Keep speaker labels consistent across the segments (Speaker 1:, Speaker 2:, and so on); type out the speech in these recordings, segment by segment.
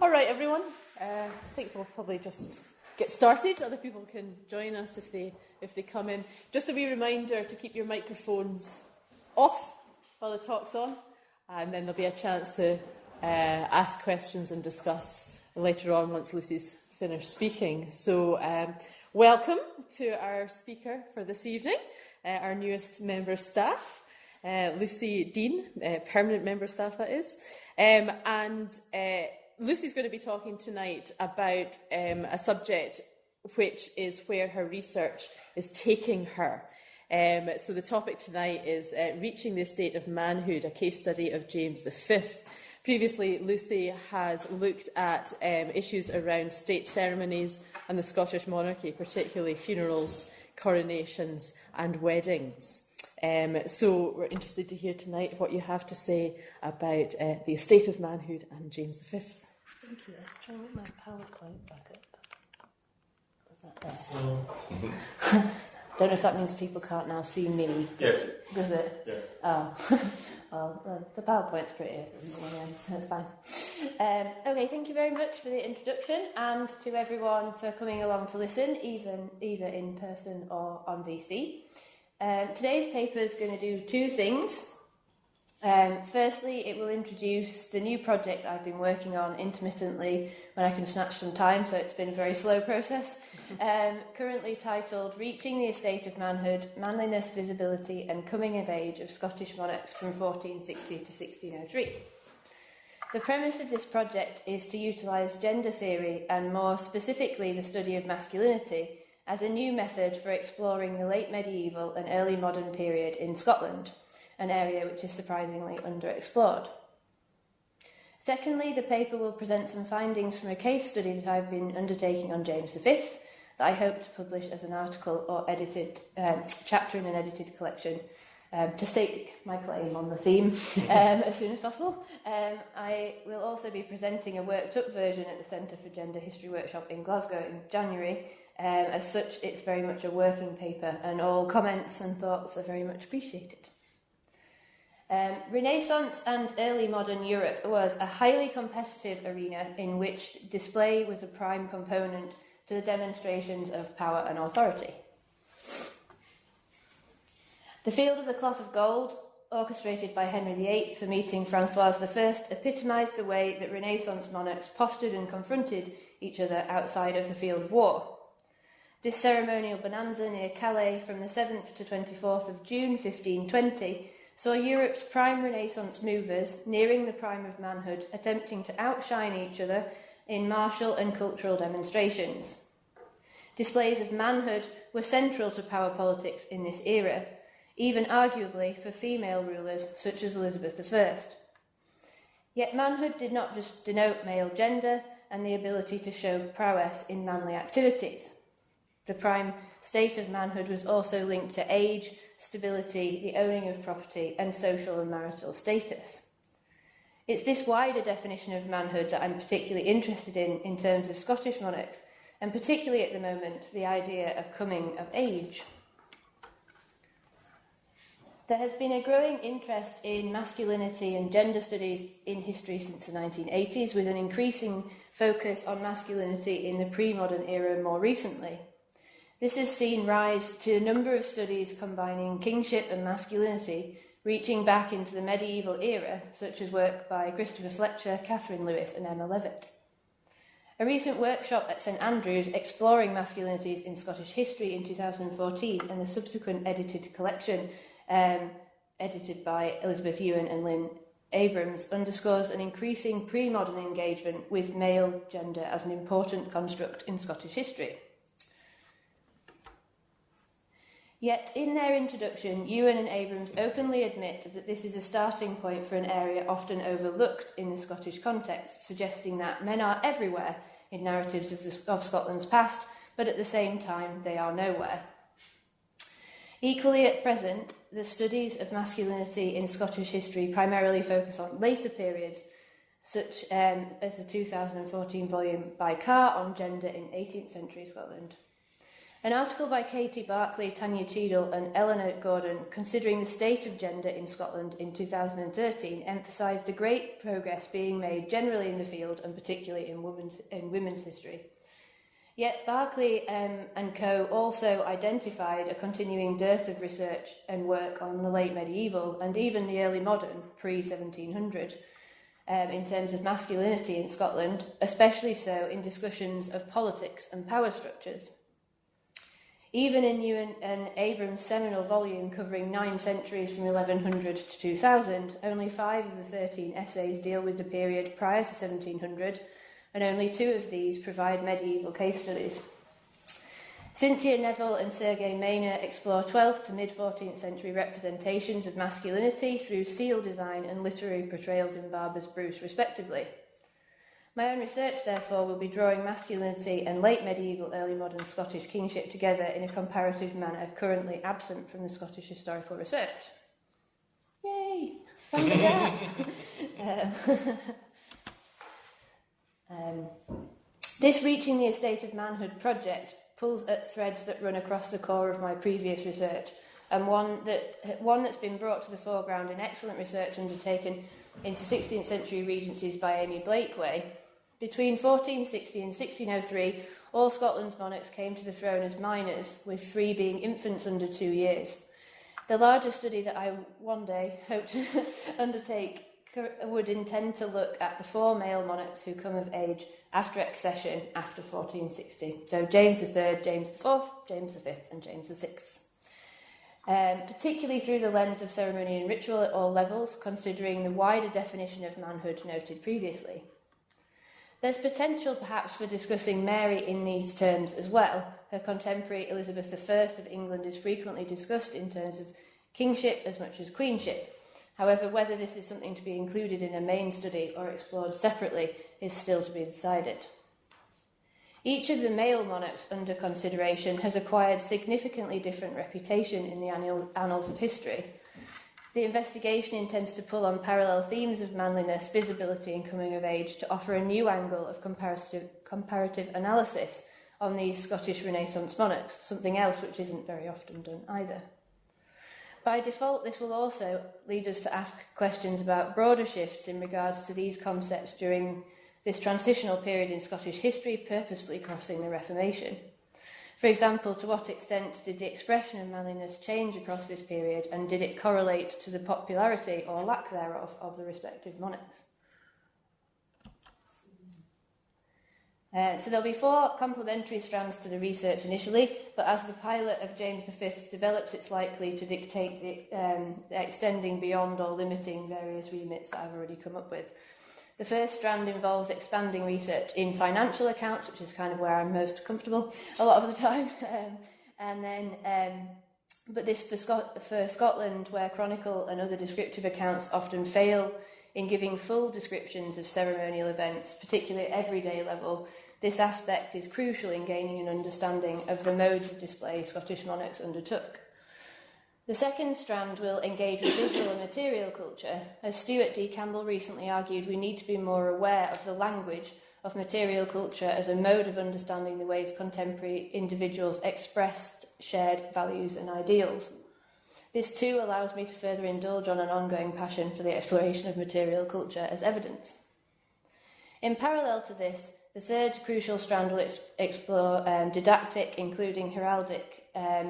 Speaker 1: All right, everyone. I think we'll probably just get started. Other people can join us if they come in. Just a wee reminder to keep your microphones off while the talk's on, and then there'll be a chance to ask questions and discuss later on once Lucy's finished speaking. So, welcome to our speaker for this evening, our newest member of staff, Lucy Dean, permanent member of staff, that is, Lucy's going to be talking tonight about a subject which is where her research is taking her. So the topic tonight is Reaching the Estate of Manhood, a case study of James V. Previously, Lucy has looked at issues around state ceremonies and the Scottish monarchy, particularly funerals, coronations and weddings. So we're interested to hear tonight what you have to say about the estate of manhood and James V.
Speaker 2: Thank you. Let's try and get my PowerPoint back up. Don't know if that means people can't now see me.
Speaker 3: Yes.
Speaker 2: Does it?
Speaker 3: Yeah.
Speaker 2: Oh. Well, the PowerPoint's pretty. Anyway, that's fine. Okay, thank you very much for the introduction and to everyone for coming along to listen, either in person or on VC. Today's paper is going to do two things. Firstly, it will introduce the new project I've been working on intermittently when I can snatch some time, so it's been a very slow process. Currently titled Reaching the Estate of Manhood, Manliness, Visibility and Coming of Age of Scottish Monarchs from 1460 to 1603. The premise of this project is to utilise gender theory and more specifically the study of masculinity as a new method for exploring the late medieval and early modern period in Scotland, an area which is surprisingly underexplored. Secondly, the paper will present some findings from a case study that I've been undertaking on James V that I hope to publish as an article or edited chapter in an edited collection to stake my claim on the theme as soon as possible. I will also be presenting a worked up version at the Centre for Gender History Workshop in Glasgow in January. As such, it's very much a working paper and all comments and thoughts are very much appreciated. Renaissance and early modern Europe was a highly competitive arena in which display was a prime component to the demonstrations of power and authority. The Field of the Cloth of Gold, orchestrated by Henry VIII for meeting Francois I, epitomised the way that Renaissance monarchs postured and confronted each other outside of the field of war. This ceremonial bonanza near Calais from the 7th to 24th of June 1520 saw Europe's prime Renaissance movers nearing the prime of manhood attempting to outshine each other in martial and cultural demonstrations. Displays of manhood were central to power politics in this era, even arguably for female rulers such as Elizabeth I. Yet manhood did not just denote male gender and the ability to show prowess in manly activities. The prime state of manhood was also linked to age, stability, the owning of property, and social and marital status. It's this wider definition of manhood that I'm particularly interested in terms of Scottish monarchs, and particularly at the moment, the idea of coming of age. There has been a growing interest in masculinity and gender studies in history since the 1980s, with an increasing focus on masculinity in the pre-modern era more recently. This has seen rise to a number of studies combining kingship and masculinity, reaching back into the medieval era, such as work by Christopher Fletcher, Catherine Lewis and Emma Levitt. A recent workshop at St Andrews exploring masculinities in Scottish history in 2014 and the subsequent edited collection edited by Elizabeth Ewan and Lynn Abrams underscores an increasing pre-modern engagement with male gender as an important construct in Scottish history. Yet, in their introduction, Ewan and Abrams openly admit that this is a starting point for an area often overlooked in the Scottish context, suggesting that men are everywhere in narratives of Scotland's past, but at the same time they are nowhere. Equally at present, the studies of masculinity in Scottish history primarily focus on later periods, such as the 2014 volume by Carr on gender in 18th century Scotland. An article by Katie Barclay, Tanya Cheadle and Eleanor Gordon, considering the state of gender in Scotland in 2013, emphasised the great progress being made generally in the field and particularly in women's history. Yet Barclay and co. also identified a continuing dearth of research and work on the late medieval and even the early modern, pre-1700, in terms of masculinity in Scotland, especially so in discussions of politics and power structures. Even in Ewan and Abram's seminal volume covering 9 centuries from 1100 to 2000, only 5 of the 13 essays deal with the period prior to 1700, and only 2 of these provide medieval case studies. Cynthia Neville and Sergei Mayner explore 12th to mid-14th century representations of masculinity through seal design and literary portrayals in Barber's Bruce, respectively. My own research, therefore, will be drawing masculinity and late medieval, early modern Scottish kingship together in a comparative manner currently absent from the Scottish historical research. Yay! This Reaching the Estate of Manhood project pulls at threads that run across the core of my previous research, and one that's been brought to the foreground in excellent research undertaken into 16th century regencies by Amy Blakeway. Between 1460 and 1603, all Scotland's monarchs came to the throne as minors, with 3 being infants under 2 years. The larger study that I one day hope to undertake would intend to look at the 4 male monarchs who come of age after accession after 1460. So James III, James IV, James V and James VI. Particularly through the lens of ceremony and ritual at all levels, considering the wider definition of manhood noted previously. There's potential perhaps for discussing Mary in these terms as well. Her contemporary Elizabeth I of England is frequently discussed in terms of kingship as much as queenship. However, whether this is something to be included in a main study or explored separately is still to be decided. Each of the male monarchs under consideration has acquired significantly different reputation in the annals of history. The investigation intends to pull on parallel themes of manliness, visibility and coming of age to offer a new angle of comparative analysis on these Scottish Renaissance monarchs, something else which isn't very often done either. By default, this will also lead us to ask questions about broader shifts in regards to these concepts during this transitional period in Scottish history, purposefully crossing the Reformation. For example, to what extent did the expression of manliness change across this period, and did it correlate to the popularity or lack thereof of the respective monarchs? So there'll be 4 complementary strands to the research initially, but as the pilot of James V develops, it's likely to dictate the extending beyond or limiting various remits that I've already come up with. The first strand involves expanding research in financial accounts, which is kind of where I'm most comfortable a lot of the time. But this for Scotland, where chronicle and other descriptive accounts often fail in giving full descriptions of ceremonial events, particularly at everyday level, this aspect is crucial in gaining an understanding of the modes of display Scottish monarchs undertook. The second strand will engage with visual and material culture. As Stuart D. Campbell recently argued, we need to be more aware of the language of material culture as a mode of understanding the ways contemporary individuals expressed shared values and ideals. This too allows me to further indulge on an ongoing passion for the exploration of material culture as evidence. In parallel to this, the third crucial strand will explore didactic, including heraldic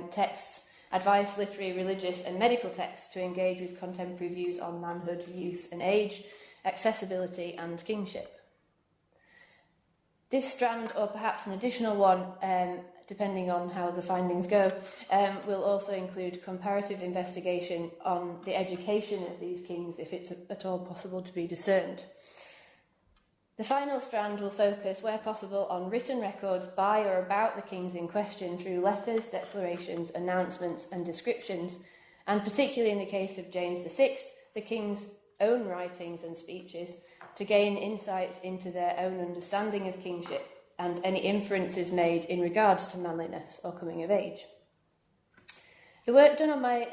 Speaker 2: texts, advice, literary, religious and medical texts to engage with contemporary views on manhood, youth and age, accessibility and kingship. This strand, or perhaps an additional one, depending on how the findings go, will also include comparative investigation on the education of these kings, if it's at all possible to be discerned. The final strand will focus, where possible, on written records by or about the kings in question through letters, declarations, announcements and descriptions, and particularly in the case of James VI, the king's own writings and speeches, to gain insights into their own understanding of kingship and any inferences made in regards to manliness or coming of age. The work done on my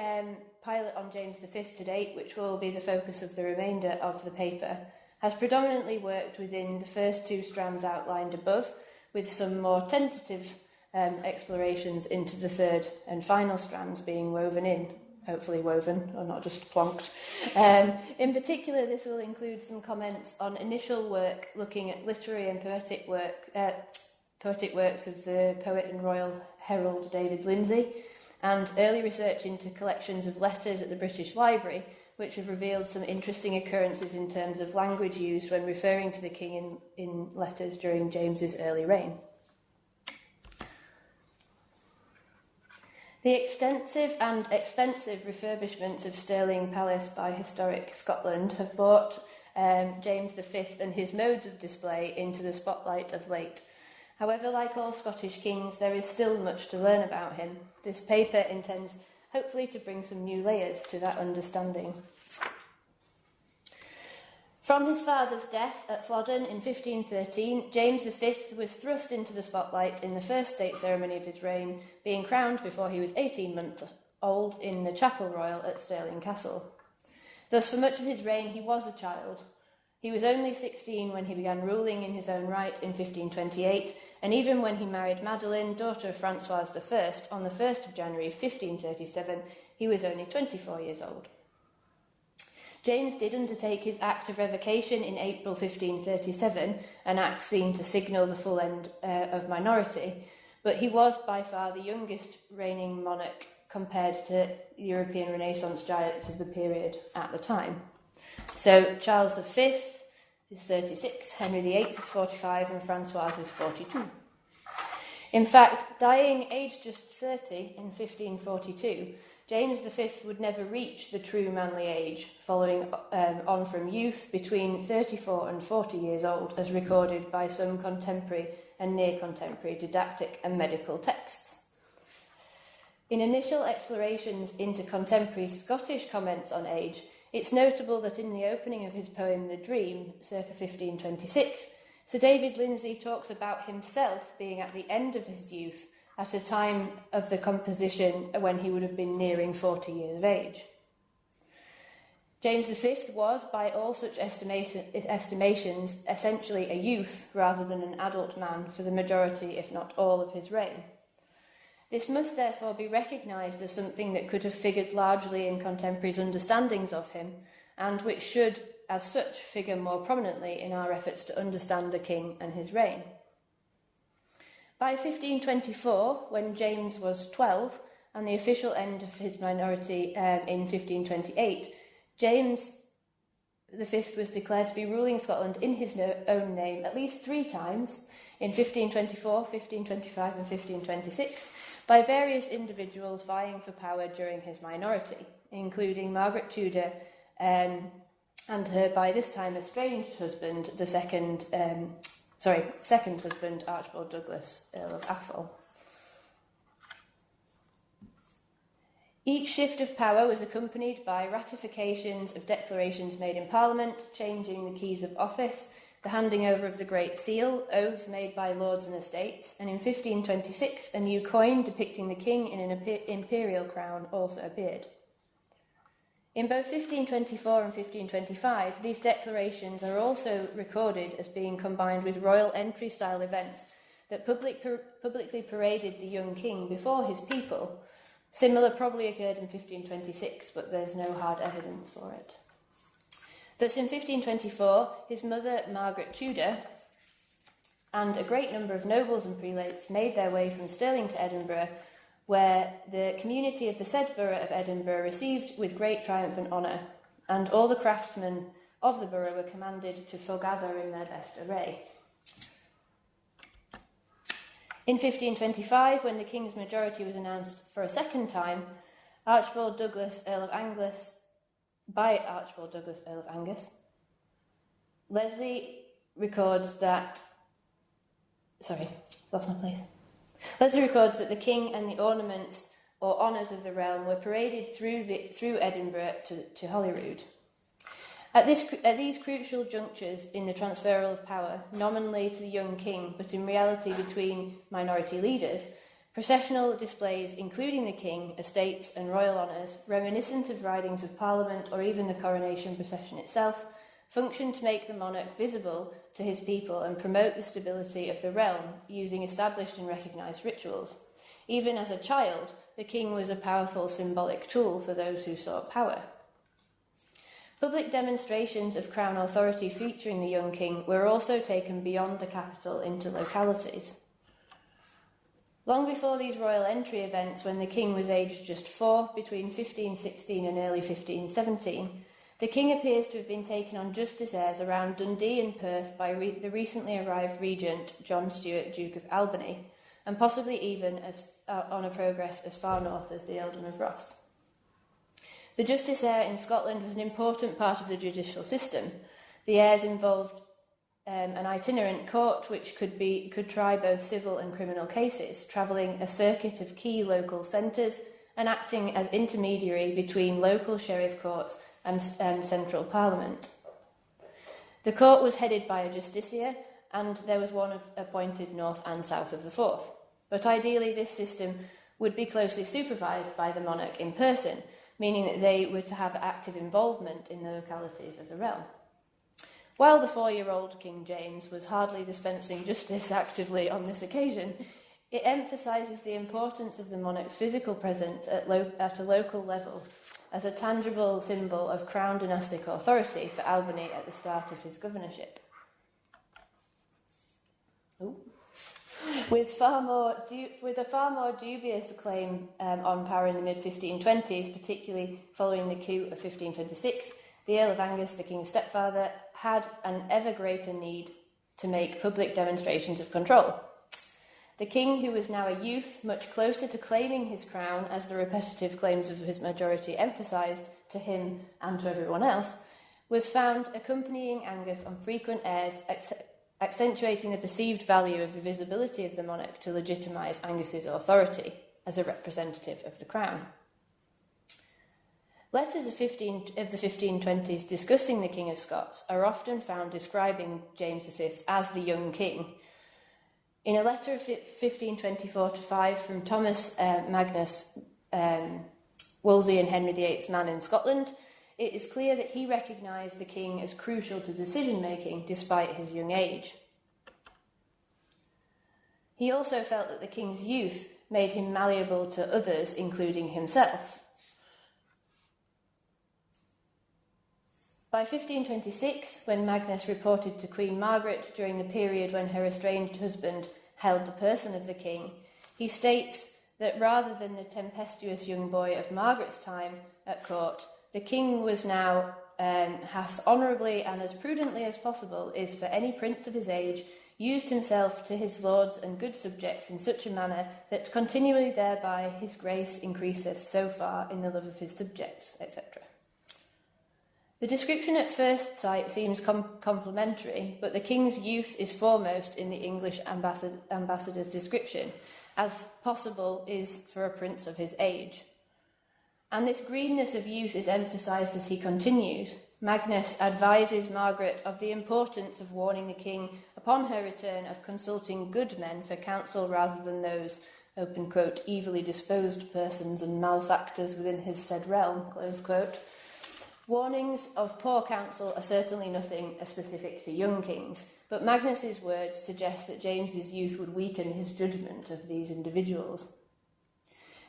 Speaker 2: pilot on James V to date, which will be the focus of the remainder of the paper, has predominantly worked within the first 2 strands outlined above, with some more tentative explorations into the third and final strands being woven in, hopefully woven, or not just plonked. In particular, this will include some comments on initial work looking at literary and poetic works of the poet and royal herald David Lindsay, and early research into collections of letters at the British Library, which have revealed some interesting occurrences in terms of language used when referring to the king in letters during James's early reign. The extensive and expensive refurbishments of Stirling Palace by Historic Scotland have brought James V and his modes of display into the spotlight of late. However, like all Scottish kings, there is still much to learn about him. This paper intends hopefully to bring some new layers to that understanding. From his father's death at Flodden in 1513, James V was thrust into the spotlight in the first state ceremony of his reign, being crowned before he was 18 months old in the Chapel Royal at Stirling Castle. Thus, for much of his reign, he was a child. He was only 16 when he began ruling in his own right in 1528, and even when he married Madeline, daughter of Francois I, on the 1st of January 1537, he was only 24 years old. James did undertake his Act of Revocation in April 1537, an act seen to signal the full end of minority, but he was by far the youngest reigning monarch compared to European Renaissance giants of the period at the time. So Charles V is 36, Henry VIII is 45, and Francois is 42. In fact, dying aged just 30 in 1542, James V would never reach the true manly age, following on from youth between 34 and 40 years old, as recorded by some contemporary and near-contemporary didactic and medical texts. In initial explorations into contemporary Scottish comments on age, it's notable that in the opening of his poem The Dream, circa 1526, Sir David Lindsay talks about himself being at the end of his youth at a time of the composition when he would have been nearing 40 years of age. James V was, by all such estimations, essentially a youth rather than an adult man for the majority, if not all, of his reign. This must therefore be recognised as something that could have figured largely in contemporaries' understandings of him, and which should, as such, figure more prominently in our efforts to understand the king and his reign. By 1524, when James was 12, and the official end of his minority in 1528, James V was declared to be ruling Scotland in his own name at least 3 times, in 1524, 1525 and 1526, by various individuals vying for power during his minority, including Margaret Tudor and her by this time estranged husband, second husband, Archibald Douglas, Earl of Atholl. Each shift of power was accompanied by ratifications of declarations made in Parliament, changing the keys of office, the handing over of the Great Seal, oaths made by lords and estates, and in 1526 a new coin depicting the king in an imperial crown also appeared. In both 1524 and 1525, these declarations are also recorded as being combined with royal entry-style events that publicly paraded the young king before his people. Similar probably occurred in 1526, but there's no hard evidence for it. Thus, in 1524, his mother, Margaret Tudor, and a great number of nobles and prelates made their way from Stirling to Edinburgh, where the community of the said borough of Edinburgh received with great triumph and honour, and all the craftsmen of the borough were commanded to foregather in their best array. In 1525, when the king's majority was announced for a second time, Archibald Douglas, Earl of Angus, Leslie records that the king and the ornaments or honours of the realm were paraded through Edinburgh to Holyrood. At these crucial junctures in the transferal of power, nominally to the young king, but in reality between minority leaders, processional displays including the king, estates and royal honours, reminiscent of ridings of Parliament or even the coronation procession itself, functioned to make the monarch visible to his people and promote the stability of the realm using established and recognised rituals. Even as a child, the king was a powerful symbolic tool for those who sought power. Public demonstrations of crown authority featuring the young king were also taken beyond the capital into localities. Long before these royal entry events, when the king was aged just 4, between 1516 and early 1517, the king appears to have been taken on justice airs around Dundee and Perth by the recently arrived regent John Stuart, Duke of Albany, and possibly even on a progress as far north as the Earldom of Ross. The justice heir in Scotland was an important part of the judicial system. The heirs involved an itinerant court which could try both civil and criminal cases, travelling a circuit of key local centres and acting as intermediary between local sheriff courts and central parliament. The court was headed by a justiciar, and there was one appointed north and south of the Forth. But ideally this system would be closely supervised by the monarch in person, meaning that they were to have active involvement in the localities of the realm. While the 4-year-old King James was hardly dispensing justice actively on this occasion, it emphasises the importance of the monarch's physical presence at a local level as a tangible symbol of crown dynastic authority for Albany at the start of his governorship. With a far more dubious claim on power in the mid-1520s, particularly following the coup of 1526, the Earl of Angus, the king's stepfather, had an ever greater need to make public demonstrations of control. The king, who was now a youth, much closer to claiming his crown, as the repetitive claims of his majority emphasised to him and to everyone else, was found accompanying Angus on frequent airs, accentuating the perceived value of the visibility of the monarch to legitimise Angus's authority as a representative of the crown. Letters of the 1520s discussing the King of Scots are often found describing James V as the young king. In a letter of 1524-5 from Thomas Magnus, Wolsey and Henry VIII's man in Scotland, it is clear that he recognised the king as crucial to decision-making despite his young age. He also felt that the king's youth made him malleable to others, including himself. By 1526, when Magnus reported to Queen Margaret during the period when her estranged husband held the person of the king, he states that rather than the tempestuous young boy of Margaret's time at court, the king was now hath honourably and as prudently as possible is for any prince of his age used himself to his lords and good subjects in such a manner that continually thereby his grace increaseth so far in the love of his subjects, etc. The description at first sight seems complimentary, but the king's youth is foremost in the English ambassador's description, as possible is for a prince of his age. And this greenness of youth is emphasised as he continues. Magnus advises Margaret of the importance of warning the king upon her return of consulting good men for counsel rather than those, open quote, evilly disposed persons and malefactors within his said realm, close quote. Warnings of poor counsel are certainly nothing specific to young kings, but Magnus's words suggest that James's youth would weaken his judgment of these individuals.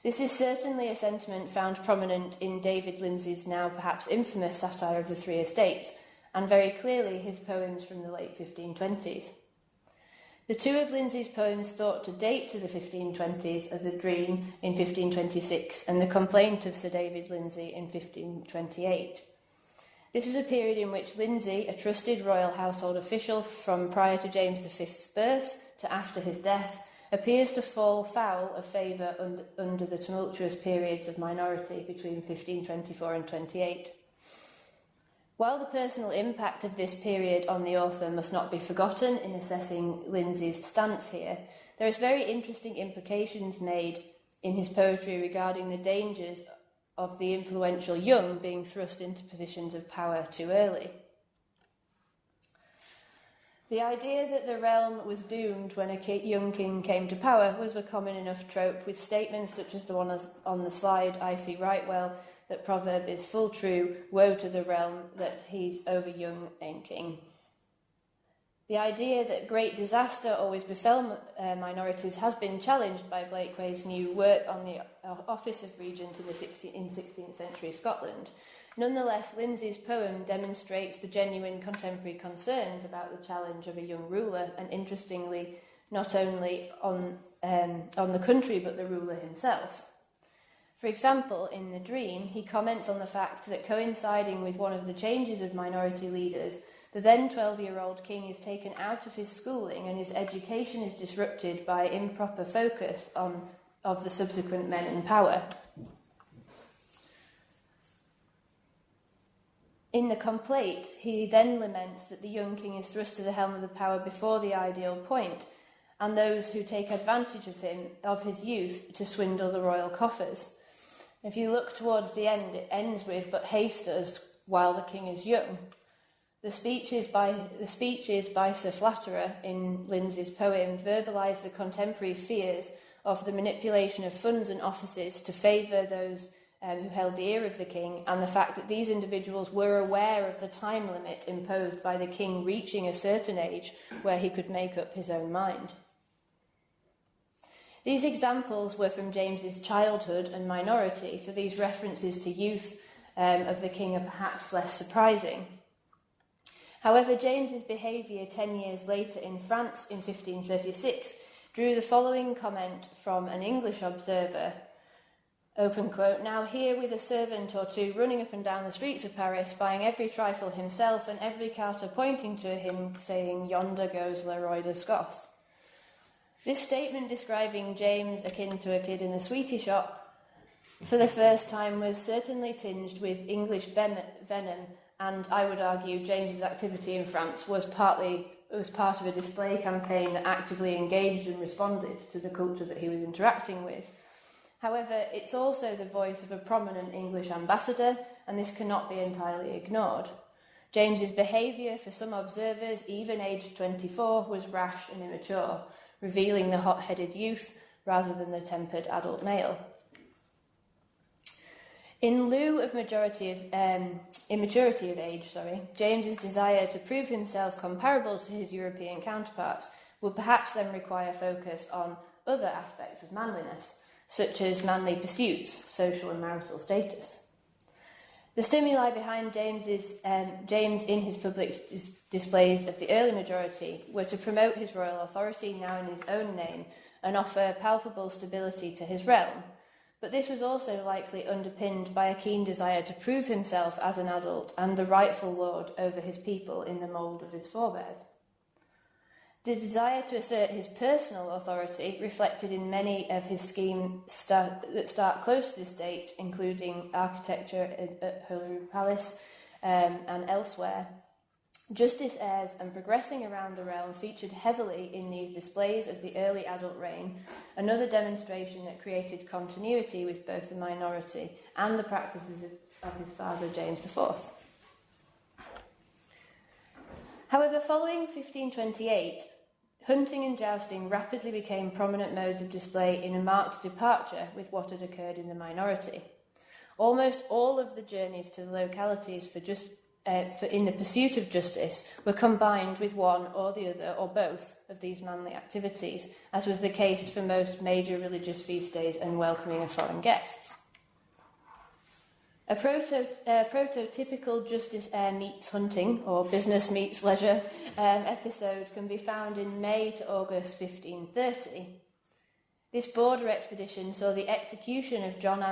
Speaker 2: This is certainly a sentiment found prominent in David Lindsay's now perhaps infamous satire of the Three Estates, and very clearly his poems from the late 1520s. The two of Lindsay's poems thought to date to the 1520s are The Dream in 1526 and The Complaint of Sir David Lindsay in 1528. This was a period in which Lindsay, a trusted royal household official from prior to James V's birth to after his death, appears to fall foul of favour under the tumultuous periods of minority between 1524 and 28. While the personal impact of this period on the author must not be forgotten in assessing Lindsay's stance here, there is very interesting implications made in his poetry regarding the dangers of the influential young being thrust into positions of power too early. The idea that the realm was doomed when a young king came to power was a common enough trope, with statements such as the one on the slide, I see right well, that proverb is full true, woe to the realm that he's over young and king. The idea that great disaster always befell minorities has been challenged by Blakeway's new work on the Office of Regent in 16th century Scotland. Nonetheless, Lindsay's poem demonstrates the genuine contemporary concerns about the challenge of a young ruler, and interestingly, not only on the country but the ruler himself. For example, in The Dream, he comments on the fact that coinciding with one of the changes of minority leaders, the then 12-year-old king is taken out of his schooling and his education is disrupted by improper focus of the subsequent men in power. In the Complaint, he then laments that the young king is thrust to the helm of the power before the ideal point, and those who take advantage of him, of his youth, to swindle the royal coffers. If you look towards the end, it ends with, "But haste us while the king is young." The speeches by Sir Flatterer in Lindsay's poem verbalise the contemporary fears of the manipulation of funds and offices to favour those who held the ear of the king, and the fact that these individuals were aware of the time limit imposed by the king reaching a certain age where he could make up his own mind. These examples were from James's childhood and minority, so these references to youth of the king are perhaps less surprising. However, James's behaviour 10 years later in France in 1536 drew the following comment from an English observer, open quote, "Now here with a servant or two running up and down the streets of Paris, buying every trifle himself and every carter pointing to him, saying, 'Yonder goes Leroy de Scoth.'" This statement describing James akin to a kid in a sweetie shop for the first time was certainly tinged with English venom, and I would argue James's activity in France was part of a display campaign that actively engaged and responded to the culture that he was interacting with. However, it's also the voice of a prominent English ambassador, and this cannot be entirely ignored. James's behaviour, for some observers, even aged 24, was rash and immature, revealing the hot-headed youth rather than the tempered adult male. In lieu of immaturity of age, James's desire to prove himself comparable to his European counterparts would perhaps then require focus on other aspects of manliness, such as manly pursuits, social and marital status. The stimuli behind James in his public displays of the early majority were to promote his royal authority, now in his own name, and offer palpable stability to his realm. But this was also likely underpinned by a keen desire to prove himself as an adult and the rightful lord over his people in the mould of his forebears. The desire to assert his personal authority reflected in many of his schemes that start close to this date, including architecture at Holyrood Palace and elsewhere. Justice heirs and progressing around the realm featured heavily in these displays of the early adult reign, another demonstration that created continuity with both the minority and the practices of his father, James IV. However, following 1528, hunting and jousting rapidly became prominent modes of display in a marked departure with what had occurred in the minority. Almost all of the journeys to the localities in the pursuit of justice were combined with one or the other or both of these manly activities, as was the case for most major religious feast days and welcoming of foreign guests. A prototypical justice heir meets hunting, or business meets leisure, episode can be found in May to August 1530. This border expedition saw the execution of John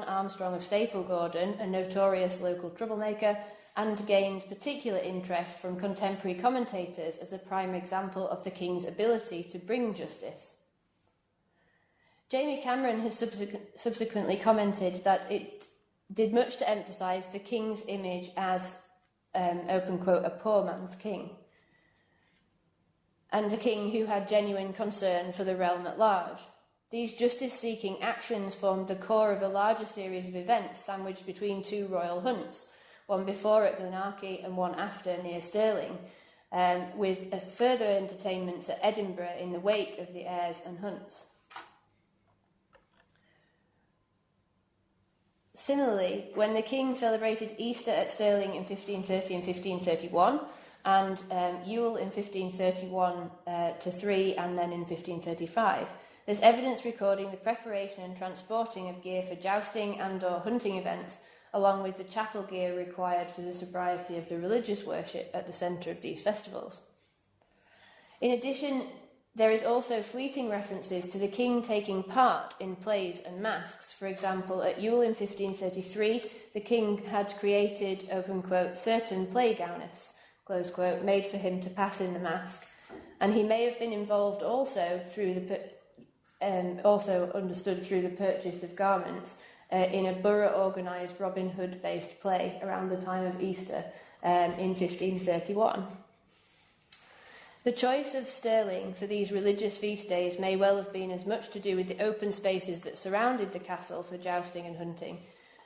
Speaker 2: Armstrong of Staple Gordon, a notorious local troublemaker, and gained particular interest from contemporary commentators as a prime example of the king's ability to bring justice. Jamie Cameron has subsequently commented that it did much to emphasise the king's image as, open quote, a poor man's king, and a king who had genuine concern for the realm at large. These justice-seeking actions formed the core of a larger series of events sandwiched between two royal hunts, one before at Glenarchy and one after near Stirling, with further entertainments at Edinburgh in the wake of the airs and hunts. Similarly, when the king celebrated Easter at Stirling in 1530 and 1531, and Yule in 1531 to 3 and then in 1535, there's evidence recording the preparation and transporting of gear for jousting and or hunting events, along with the chapel gear required for the sobriety of the religious worship at the centre of these festivals. In addition, there is also fleeting references to the king taking part in plays and masques. For example, at Yule in 1533, the king had created, open quote, certain play gownists, close quote, made for him to pass in the masque, and he may have been involved also understood through the purchase of garments in a borough-organised Robin Hood-based play around the time of Easter in 1531. The choice of Stirling for these religious feast days may well have been as much to do with the open spaces that surrounded the castle for jousting and hunting,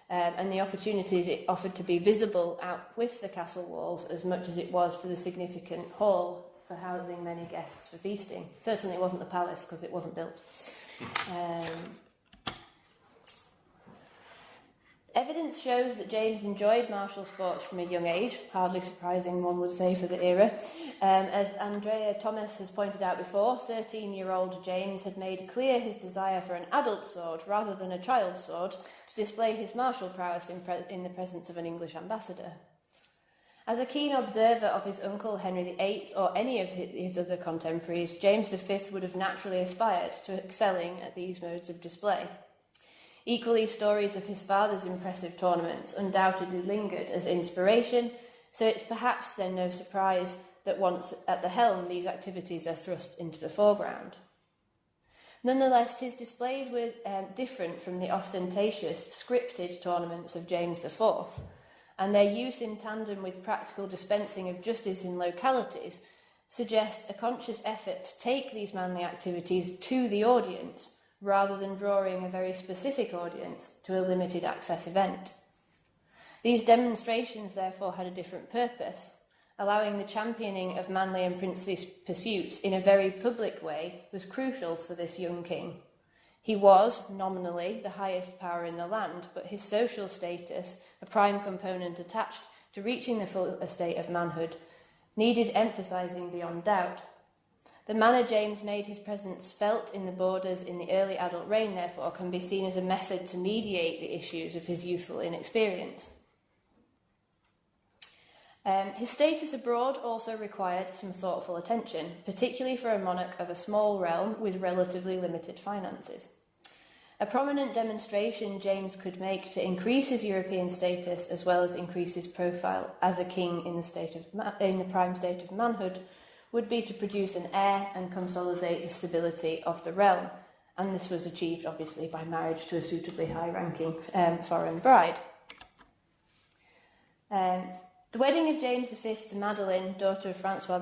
Speaker 2: and the opportunities it offered to be visible out with the castle walls as much as it was for the significant hall for housing many guests for feasting. Certainly it wasn't the palace because it wasn't built. Evidence shows that James enjoyed martial sports from a young age, hardly surprising, one would say, for the era. As Andrea Thomas has pointed out before, 13-year-old James had made clear his desire for an adult sword rather than a child's sword to display his martial prowess in the presence of an English ambassador. As a keen observer of his uncle Henry VIII or any of his other contemporaries, James V would have naturally aspired to excelling at these modes of display. Equally, stories of his father's impressive tournaments undoubtedly lingered as inspiration, so it's perhaps then no surprise that once at the helm these activities are thrust into the foreground. Nonetheless, his displays were different from the ostentatious, scripted tournaments of James IV, and their use in tandem with practical dispensing of justice in localities suggests a conscious effort to take these manly activities to the audience, rather than drawing a very specific audience to a limited access event. These demonstrations therefore had a different purpose. Allowing the championing of manly and princely pursuits in a very public way was crucial for this young king. He was, nominally, the highest power in the land, but his social status, a prime component attached to reaching the full estate of manhood, needed emphasising beyond doubt. The manner James made his presence felt in the borders in the early adult reign, therefore, can be seen as a method to mediate the issues of his youthful inexperience. His status abroad also required some thoughtful attention, particularly for a monarch of a small realm with relatively limited finances. A prominent demonstration James could make to increase his European status as well as increase his profile as a king in the prime state of manhood would be to produce an heir and consolidate the stability of the realm, and this was achieved obviously by marriage to a suitably high-ranking foreign bride. The wedding of James V to Madeleine, daughter of Francois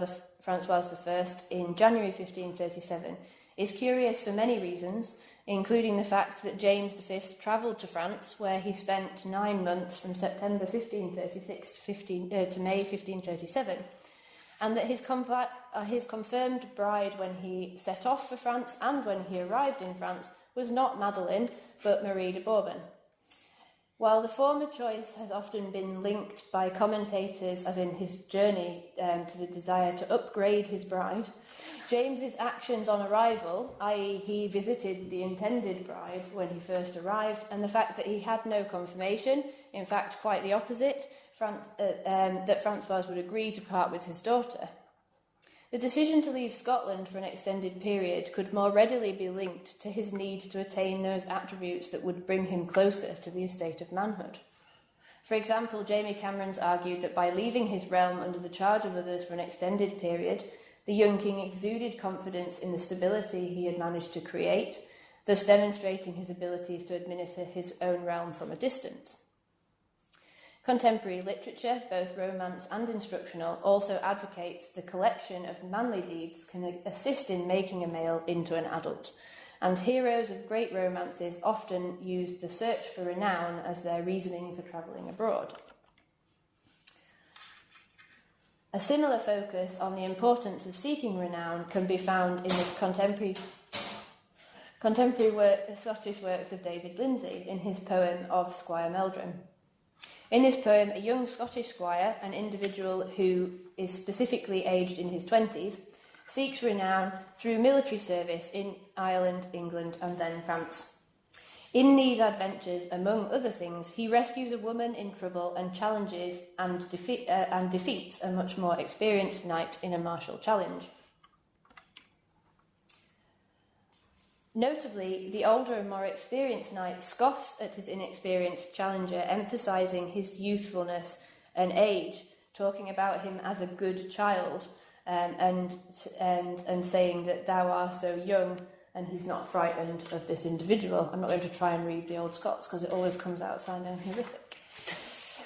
Speaker 2: I, in January 1537 is curious for many reasons, including the fact that James V travelled to France, where he spent 9 months from September 1536 to May 1537, and that his confirmed bride when he set off for France and when he arrived in France was not Madeleine, but Marie de Bourbon. While the former choice has often been linked by commentators, as in his journey to the desire to upgrade his bride, James's actions on arrival, i.e. he visited the intended bride when he first arrived, and the fact that he had no confirmation, in fact quite the opposite, that Francois would agree to part with his daughter. The decision to leave Scotland for an extended period could more readily be linked to his need to attain those attributes that would bring him closer to the estate of manhood. For example, Jamie Cameron's argued that by leaving his realm under the charge of others for an extended period, the young king exuded confidence in the stability he had managed to create, thus demonstrating his abilities to administer his own realm from a distance. Contemporary literature, both romance and instructional, also advocates the collection of manly deeds can assist in making a male into an adult, and heroes of great romances often used the search for renown as their reasoning for travelling abroad. A similar Scottish works of David Lindsay in his poem of Squire Meldrum. In this poem, a young Scottish squire, an individual who is specifically aged in his 20s, seeks renown through military service in Ireland, England, and then France. In these adventures, among other things, he rescues a woman in trouble and challenges and defeats a much more experienced knight in a martial challenge. Notably, the older and more experienced knight scoffs at his inexperienced challenger, emphasising his youthfulness and age, talking about him as a good child, and saying that thou art so young, and he's not frightened of this individual. I'm not going to try and read the Old Scots because it always comes out sounding horrific.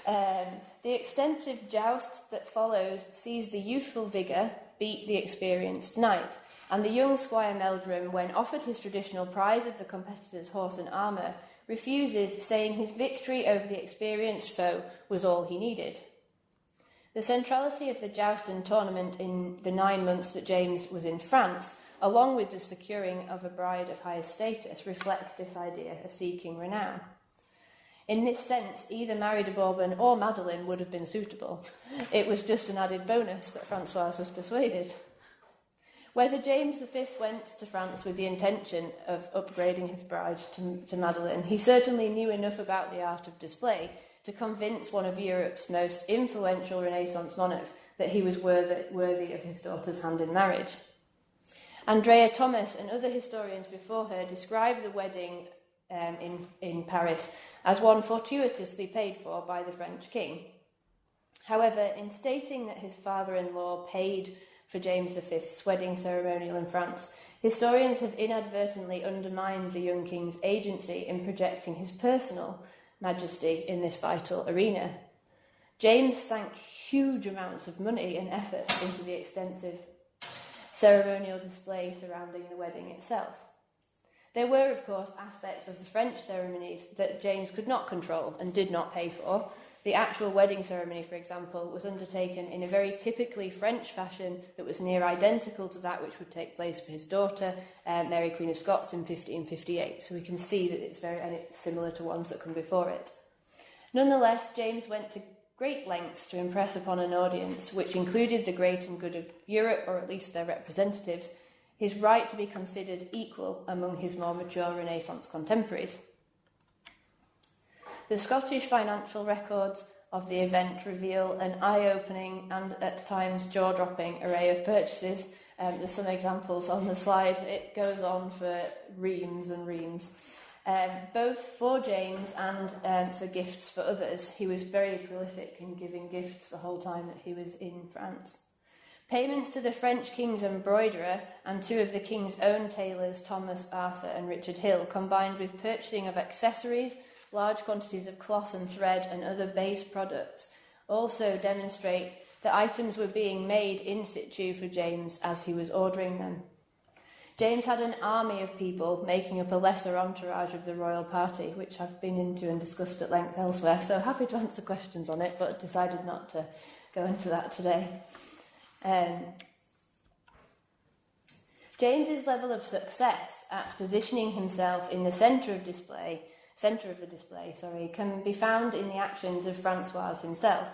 Speaker 2: The extensive joust that follows sees the youthful vigour beat the experienced knight, and the young Squire Meldrum, when offered his traditional prize of the competitor's horse and armour, refuses, saying his victory over the experienced foe was all he needed. The centrality of the joust and tournament in the 9 months that James was in France, along with the securing of a bride of higher status, reflect this idea of seeking renown. In this sense, either Marie de Bourbon or Madeline would have been suitable. It was just an added bonus that Francoise was persuaded. Whether James V went to France with the intention of upgrading his bride to Madeline, he certainly knew enough about the art of display to convince one of Europe's most influential Renaissance monarchs that he was worthy of his daughter's hand in marriage. Andrea Thomas and other historians before her describe the wedding in Paris as one fortuitously paid for by the French king. However, in stating that his father-in-law paid for James V's wedding ceremonial in France, historians have inadvertently undermined the young king's agency in projecting his personal majesty in this vital arena. James sank huge amounts of money and effort into the extensive ceremonial display surrounding the wedding itself. There were, of course, aspects of the French ceremonies that James could not control and did not pay for. The actual wedding ceremony, for example, was undertaken in a very typically French fashion that was near identical to that which would take place for his daughter, Mary Queen of Scots, in 1558. So we can see that it's similar to ones that come before it. Nonetheless, James went to great lengths to impress upon an audience, which included the great and good of Europe, or at least their representatives, his right to be considered equal among his more mature Renaissance contemporaries. The Scottish financial records of the event reveal an eye-opening and at times jaw-dropping array of purchases. There's some examples on the slide. It goes on for reams and reams. Both for James and for gifts for others. He was very prolific in giving gifts the whole time that he was in France. Payments to the French king's embroiderer and two of the king's own tailors, Thomas Arthur and Richard Hill, combined with purchasing of accessories, large quantities of cloth and thread and other base products, also demonstrate that items were being made in situ for James as he was ordering them. James had an army of people making up a lesser entourage of the royal party, which I've been into and discussed at length elsewhere, so happy to answer questions on it, but decided not to go into that today. James's level of success at positioning himself in the centre of the display, can be found in the actions of Francois himself.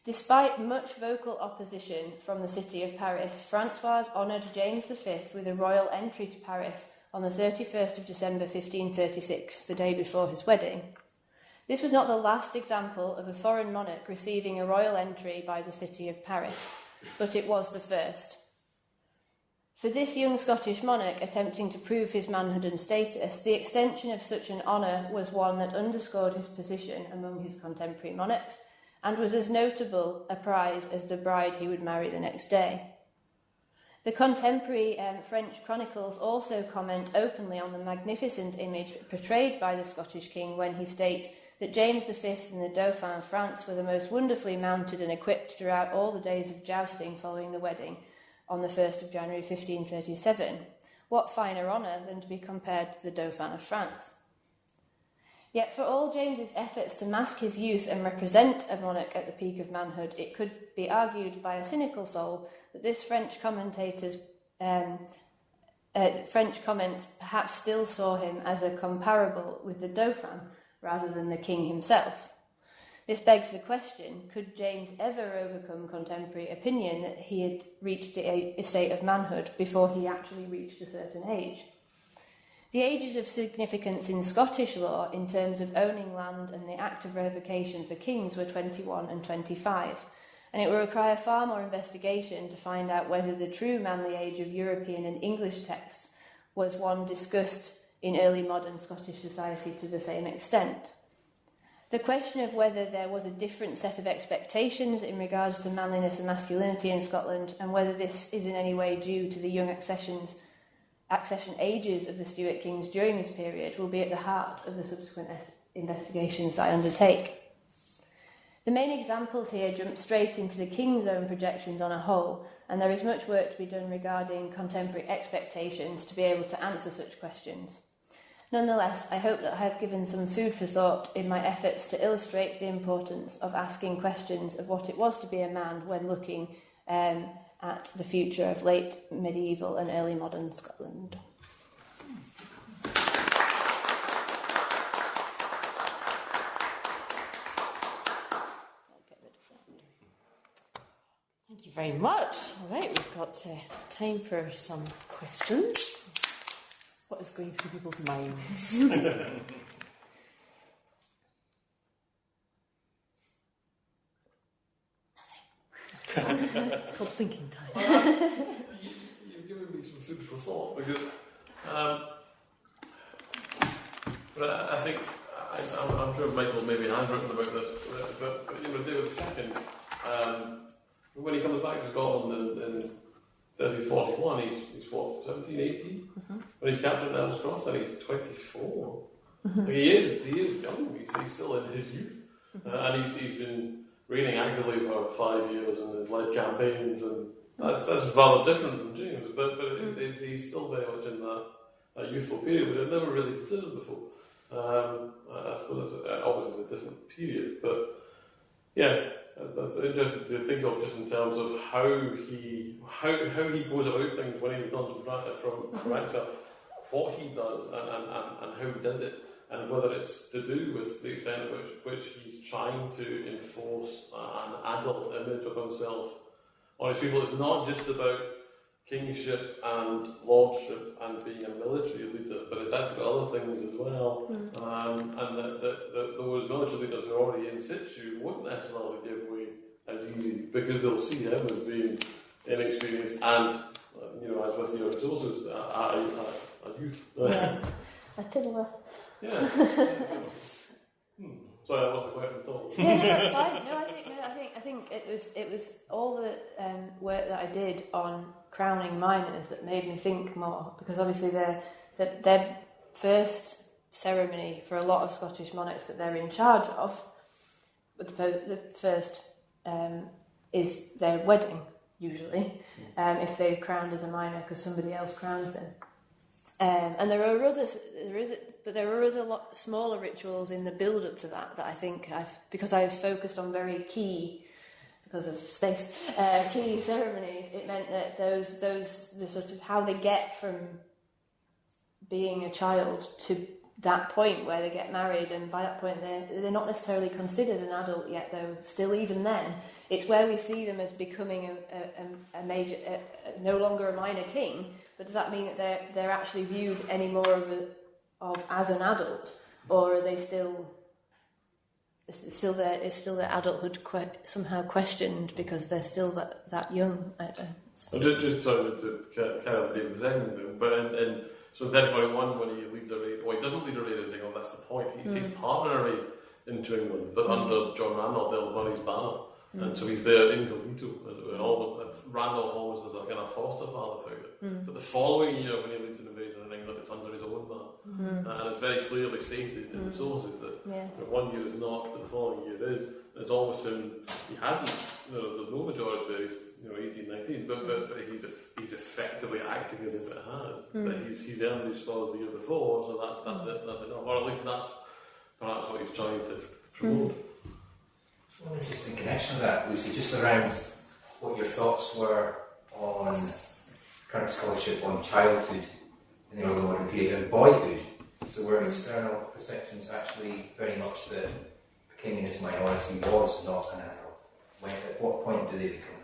Speaker 2: Despite much vocal opposition from the city of Paris, Francois honoured James V with a royal entry to Paris on the 31st of December 1536, the day before his wedding. This was not the last example of a foreign monarch receiving a royal entry by the city of Paris, but it was the first. For this young Scottish monarch attempting to prove his manhood and status, the extension of such an honour was one that underscored his position among his contemporary monarchs, and was as notable a prize as the bride he would marry the next day. The contemporary French chronicles also comment openly on the magnificent image portrayed by the Scottish king when he states that James V and the Dauphin of France were the most wonderfully mounted and equipped throughout all the days of jousting following the wedding on the 1st of January 1537. What finer honour than to be compared to the Dauphin of France? Yet for all James's efforts to mask his youth and represent a monarch at the peak of manhood, it could be argued by a cynical soul that this French commentator's French comments perhaps still saw him as a comparable with the Dauphin rather than the king himself. This begs the question, could James ever overcome contemporary opinion that he had reached the estate of manhood before he actually reached a certain age? The ages of significance in Scottish law in terms of owning land and the act of revocation for kings were 21 and 25, and it will require far more investigation to find out whether the true manly age of European and English texts was one discussed in early modern Scottish society to the same extent. The question of whether there was a different set of expectations in regards to manliness and masculinity in Scotland, and whether this is in any way due to the young accession ages of the Stuart kings during this period, will be at the heart of the subsequent investigations that I undertake. The main examples here jump straight into the king's own projections on a whole, and there is much work to be done regarding contemporary expectations to be able to answer such questions. Nonetheless, I hope that I have given some food for thought in my efforts to illustrate the importance of asking questions of what it was to be a man when looking at the future of late medieval and early modern Scotland.
Speaker 1: Thank you very much. All right, we've got time for some questions. What is going through people's minds? It's called thinking time.
Speaker 3: You've given me some food for thought, because but I think I'm sure Michael maybe has written about this, but David II, when he comes back to Scotland in 1341, he's what, 17, 18? Mm-hmm. When he's captain at Earl's Cross, then he's 24. Mm-hmm. Like he is young. He's still in his youth, and he's been reigning actively for 5 years and has led campaigns, and that's rather different from James. But he's still very much in that youthful period, which I've never really considered before. I suppose obviously it's a different period, but yeah. That's interesting to think of, just in terms of how he goes about things when he returns from exile, what he does and how he does it, and whether it's to do with the extent to which he's trying to enforce an adult image of himself on his people. It's not just about kingship and lordship and being a military leader, but it's actually got other things as well. And that those military leaders who are already in situ won't necessarily give way as easy, because they'll see him as being inexperienced and, as with your resources, a youth.
Speaker 2: Yeah, I tell you what.
Speaker 3: Yeah. Sorry, that wasn't the question at all.
Speaker 2: Yeah, no, that's fine. I think it was all the work that I did on crowning minors that made me think more, because obviously their first ceremony for a lot of Scottish monarchs that they're in charge of, the first is their wedding usually, if they're crowned as a minor because somebody else crowns them. And there are other smaller rituals in the build-up to that I think because I've focused on very key, because of space, key ceremonies. It meant that the sort of how they get from being a child to that point where they get married, and by that point they're not necessarily considered an adult yet, though still even then it's where we see them as becoming a major, no longer a minor king. But does that mean that they're actually viewed any more of as an adult, or are they still their adulthood somehow questioned because they're still that young?
Speaker 3: Just to kind of leave the second, but in so in 1041 when he leads a raid, he doesn't lead a raid in England, that's the point. He takes part in a raid into England, but under John Randolph, Earl of Murray's banner. And so he's there incognito, as it were, Randolph almost as a kind of foster father figure. But the following year, when he leads an invasion in England, it's under his own banner. And it's very clearly stated in the sources that 1 year is not, but the following year is. And it's almost him, he hasn't, there's no majority there, he's 18, 19, but he's effectively acting as if it has. But he's earned his spurs the year before, so that's it, that's enough. Or at least that's perhaps what he's trying to promote.
Speaker 4: Just in connection with that, Lucy, just around what your thoughts were on current scholarship on childhood in the early modern period and boyhood. So were external perceptions actually very much that the king in his minority was not an adult? At what point do they become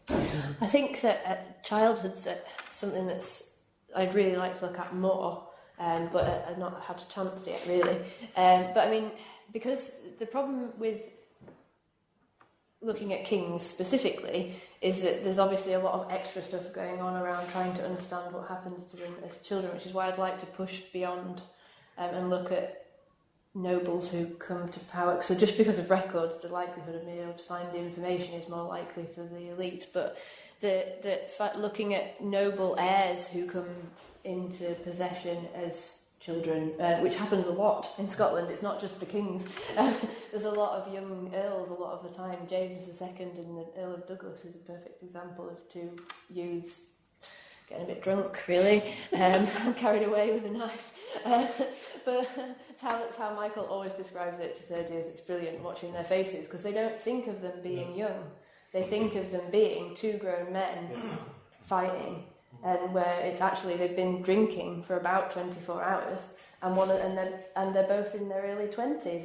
Speaker 4: an adult?
Speaker 2: I think that childhood's something that's I'd really like to look at more, but I've not had a chance yet, really. But I mean, because the problem with looking at kings specifically is that there's obviously a lot of extra stuff going on around trying to understand what happens to them as children, which is why I'd like to push beyond and look at nobles who come to power. So just because of records, the likelihood of being able to find the information is more likely for the elites. But looking at noble heirs who come into possession as children, which happens a lot in Scotland. It's not just the kings. There's a lot of young earls a lot of the time. James II and the Earl of Douglas is a perfect example of two youths getting a bit drunk, really, carried away with a knife. But that's how Michael always describes it to third years. It's brilliant watching their faces, because they don't think of them being young. They think of them being two grown men fighting, and where it's actually they've been drinking for about 24 hours, and they're both in their early 20s,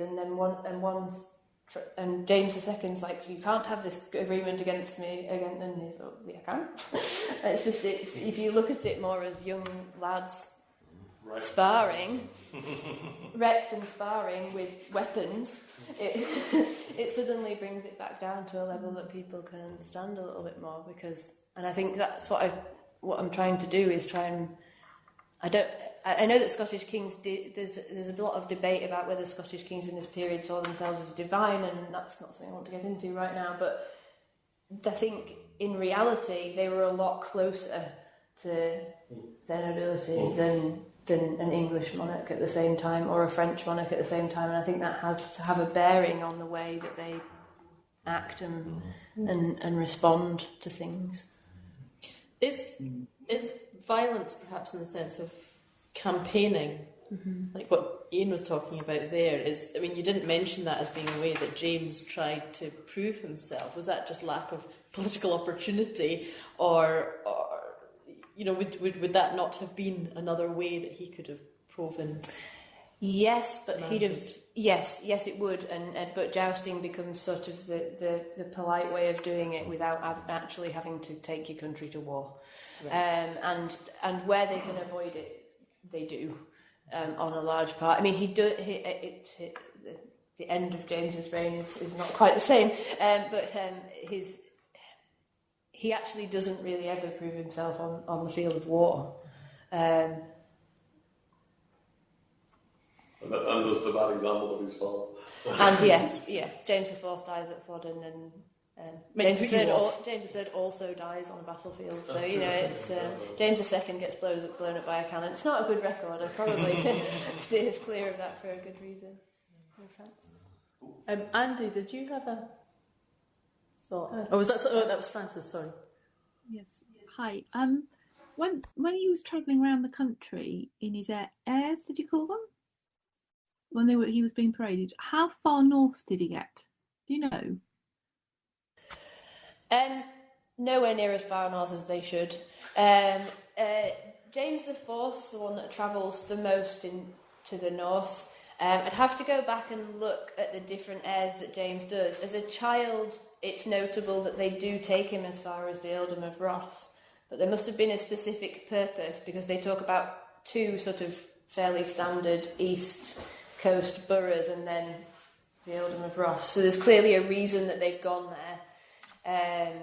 Speaker 2: and James II's like, you can't have this agreement against me again, and he's like, yeah, I can. It's if you look at it more as young lads sparring, wrecked and sparring with weapons, it suddenly brings it back down to a level that people can understand a little bit more. And I think that's what I'm trying to do is try and I know that Scottish kings there's a lot of debate about whether Scottish kings in this period saw themselves as divine, and that's not something I want to get into right now, but I think in reality they were a lot closer to their nobility than an English monarch at the same time, or a French monarch at the same time, and I think that has to have a bearing on the way that they act and respond to things.
Speaker 1: Is violence perhaps in the sense of campaigning, like what Ian was talking about there, you didn't mention that as being a way that James tried to prove himself. Was that just lack of political opportunity, or would that not have been another way that he could have proven?
Speaker 2: Yes, but Yes, it would, but jousting becomes sort of the polite way of doing it without actually having to take your country to war. Right. And where they can avoid it, they do, on a large part. I mean, the end of James's reign is not quite the same, but he actually doesn't really ever prove himself on the field of war. And
Speaker 3: there's the bad example of his father.
Speaker 2: And James IV dies at Flodden, and James III also dies on a battlefield. So it's James II gets blown up by a cannon. It's not a good record. I probably steers clear of that for a good reason.
Speaker 1: Andy, did you have a thought? That was Francis. Sorry.
Speaker 5: Yes. Hi. When he was travelling around the country in his airs, did you call them? When he was being paraded, how far north did he get? Do you know?
Speaker 2: Nowhere near as far north as they should. James IV's the one that travels the most to the north. I'd have to go back and look at the different airs that James does. As a child, it's notable that they do take him as far as the earldom of Ross, but there must have been a specific purpose, because they talk about two sort of fairly standard east coast boroughs and then the earldom of Ross. So there's clearly a reason that they've gone there.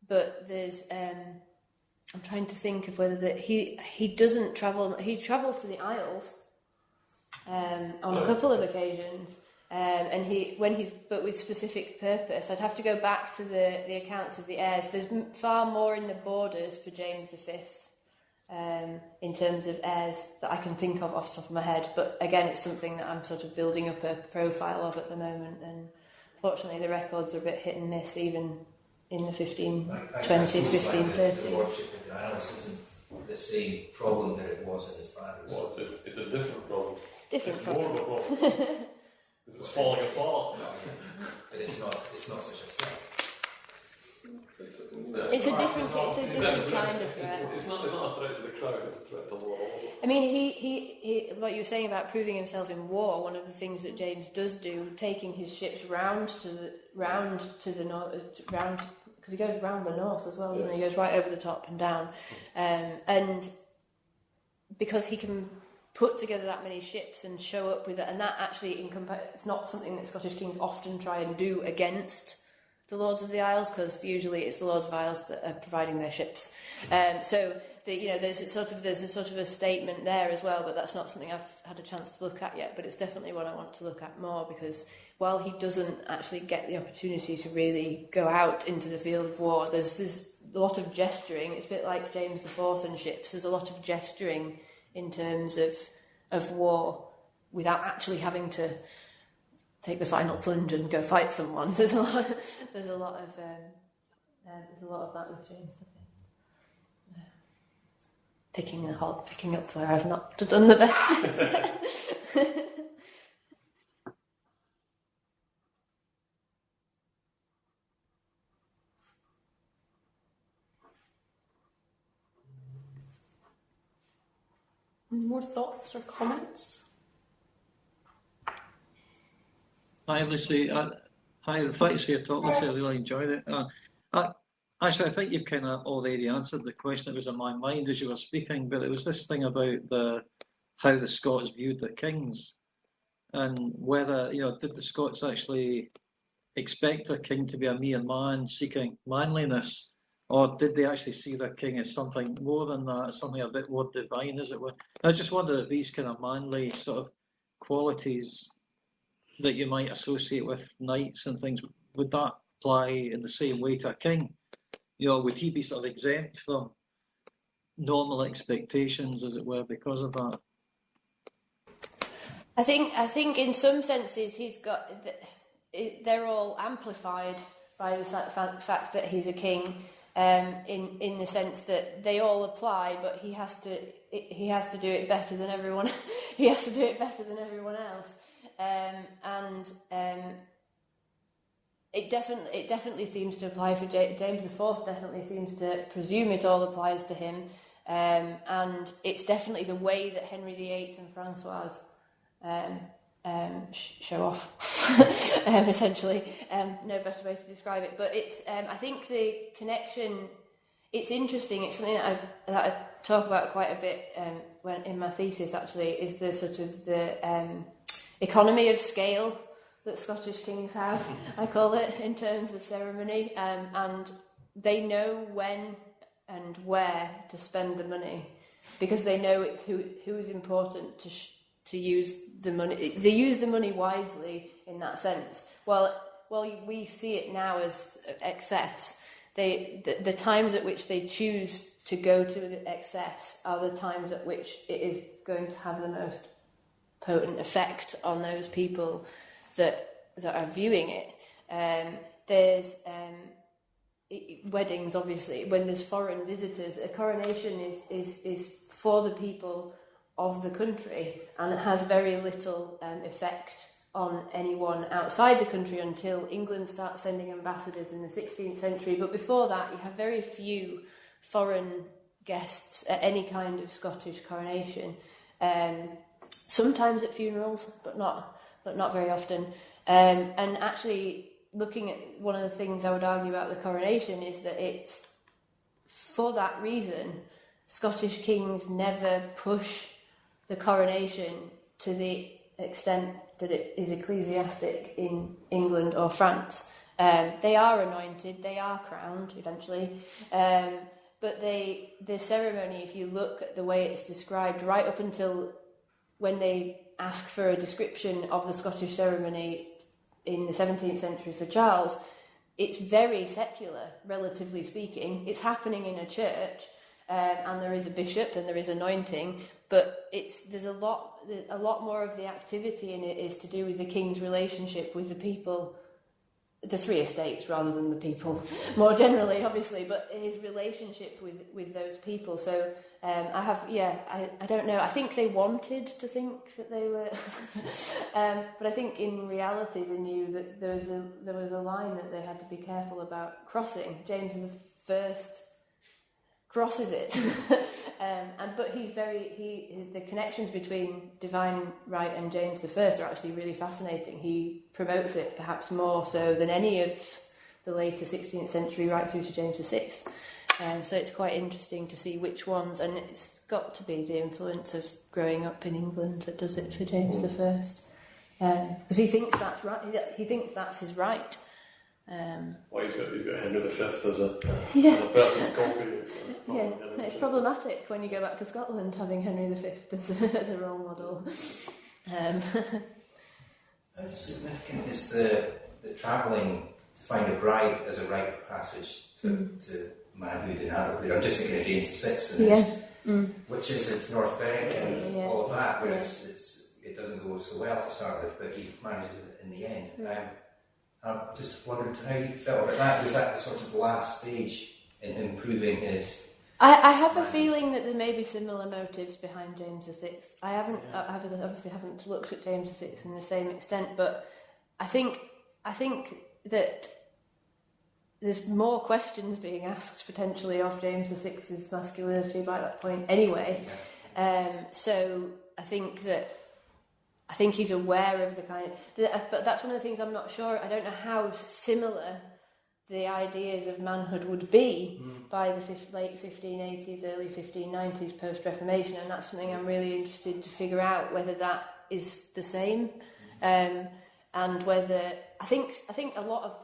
Speaker 2: But there's I'm trying to think of whether he doesn't travel. He travels to the Isles on a couple of occasions, but with specific purpose. I'd have to go back to the accounts of the heirs. There's far more in the borders for James V. In terms of heirs that I can think of off the top of my head, but again, it's something that I'm sort of building up a profile of at the moment, and fortunately the records are a bit hit and miss even in the 1520s, 1530s.
Speaker 4: The lordship of the Isles isn't the same problem that it was in his father's.
Speaker 3: Well, it's a different problem.
Speaker 2: More
Speaker 3: of a problem. It's falling apart.
Speaker 4: But it's not such a threat.
Speaker 2: It's a different kind of threat.
Speaker 3: It's not a threat to the crown, it's a threat to law.
Speaker 2: I mean, he what you were saying about proving himself in war, one of the things that James does do, taking his ships round to the north, because he goes round the north as well, doesn't he? He goes right over the top and down. And because he can put together that many ships and show up with it, and that actually, it's not something that Scottish kings often try and do against the Lords of the Isles, because usually it's the Lords of the Isles that are providing their ships. So there's a sort of a statement there as well, but that's not something I've had a chance to look at yet. But it's definitely what I want to look at more, because while he doesn't actually get the opportunity to really go out into the field of war, there's a lot of gesturing. It's a bit like James IV and ships. There's a lot of gesturing in terms of war without actually having to take the final plunge and go fight someone. There's a lot of that with James, I think. Picking up where I've not done the best.
Speaker 1: More thoughts or comments?
Speaker 6: Hi, Lucy. Hi, thanks for your talk, Lucy. I really enjoyed it. Actually, I think you've kind of already answered the question that was in my mind as you were speaking, but it was this thing about how the Scots viewed the kings, and whether, did the Scots actually expect a king to be a mere man seeking manliness, or did they actually see their king as something more than that, something a bit more divine, as it were? I just wonder if these kind of manly sort of qualities that you might associate with knights and things, would that apply in the same way to a king? Would he be sort of exempt from normal expectations, as it were, because of that?
Speaker 2: I think in some senses they're all amplified by the fact that he's a king, in the sense that they all apply, but he has to do it better than everyone. He has to do it better than everyone else. It definitely seems to apply for James IV. Definitely seems to presume it all applies to him, and it's definitely the way that Henry VIII and Francois show off. Essentially, no better way to describe it. But it's I think the connection. It's interesting. It's something that I talk about quite a bit when in my thesis. Actually, is the sort of the economy of scale that Scottish kings have, I call it, in terms of ceremony, and they know when and where to spend the money, because they know it's who is important to use the money. They use the money wisely in that sense. Well, we see it now as excess. The times at which they choose to go to the excess are the times at which it is going to have the most potent effect on those people that are viewing it. There's weddings, obviously, when there's foreign visitors. A coronation is for the people of the country, and it has very little effect on anyone outside the country until England starts sending ambassadors in the 16th century. But before that, you have very few foreign guests at any kind of Scottish coronation. Sometimes at funerals, but not very often. And actually, looking at one of the things I would argue about the coronation is that it's for that reason Scottish kings never push the coronation to the extent that it is ecclesiastic in England or France. They are anointed, they are crowned eventually, but the ceremony, if you look at the way it's described, right up until when they ask for a description of the Scottish ceremony in the 17th century for Charles, it's very secular, relatively speaking. It's happening in a church, and there is a bishop and there is anointing, but there's a lot more of the activity in it is to do with the king's relationship with the people, the three estates rather than the people more generally, obviously, but his relationship with those people. So I don't know. I think they wanted to think that they were, but I think in reality they knew that there was a line that they had to be careful about crossing. James crosses it, but the connections between divine right and James I are actually really fascinating. He promotes it perhaps more so than any of the later 16th century right through to James VI. So it's quite interesting to see which ones, and it's got to be the influence of growing up in England that does it for James I, because he thinks that's right. He thinks that's his right.
Speaker 3: Well, he's got Henry V as a person to copy.
Speaker 2: It's problematic when you go back to Scotland having Henry V as a role model.
Speaker 4: How significant is the travelling to find a bride as a rite of passage to manhood and adulthood? I'm just thinking of James VI and his witches of North Berwick and all of that, where it doesn't go so well to start with, but he manages it in the end. I just wondered how you felt about that. Was that the sort of last stage in improving his...
Speaker 2: I have a feeling that there may be similar motives behind James VI. I obviously haven't looked at James VI in the same extent, but I think that there's more questions being asked potentially of James VI's masculinity by that point anyway. So I think he's aware of the kind but that's one of the things I'm not sure. I don't know how similar the ideas of manhood would be by the late 1580s, early 1590s post-Reformation, and that's something I'm really interested to figure out, whether that is the same, and whether I think a lot of